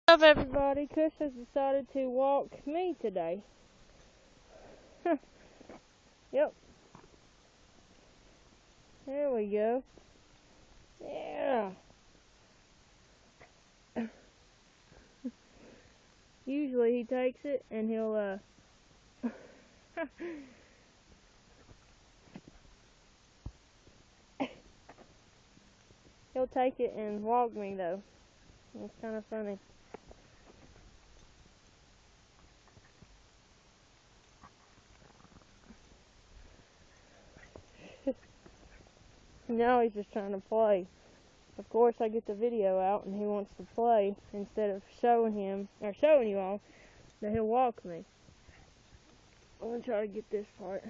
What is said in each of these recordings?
What's up, everybody? Kush has decided to walk me today. Yep. There we go. Yeah. Usually he takes it and he'll he'll take it and walk me though. It's kind of funny. Now he's just trying to play. Of course, I get the video out and he wants to play instead of showing you all that he'll walk me. I'm gonna try to get this part.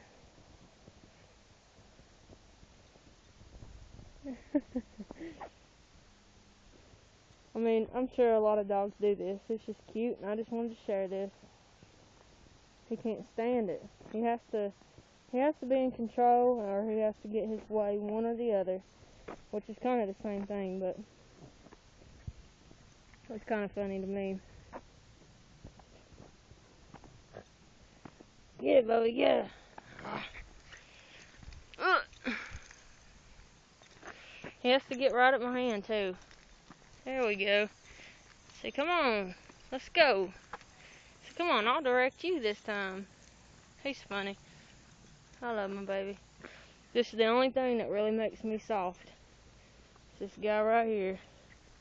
I mean, I'm sure a lot of dogs do this. It's just cute, and I just wanted to share this. He can't stand it. He has to be in control, or he has to get his way, one or the other, which is kind of the same thing, but it's kind of funny to me. Get it, Bubby, get it. He has to get right at my hand, too. There we go. Say, come on, let's go. So come on, I'll direct you this time. He's funny. I love my baby. This is the only thing that really makes me soft. It's this guy right here.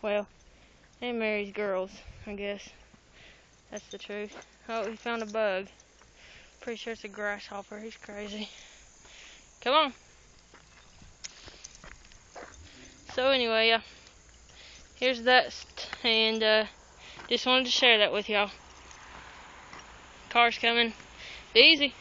Well, he marries girls, I guess. That's the truth. Oh, he found a bug. Pretty sure it's a grasshopper. He's crazy. Come on. So anyway, yeah. Here's that, and just wanted to share that with y'all. Car's coming. Be easy.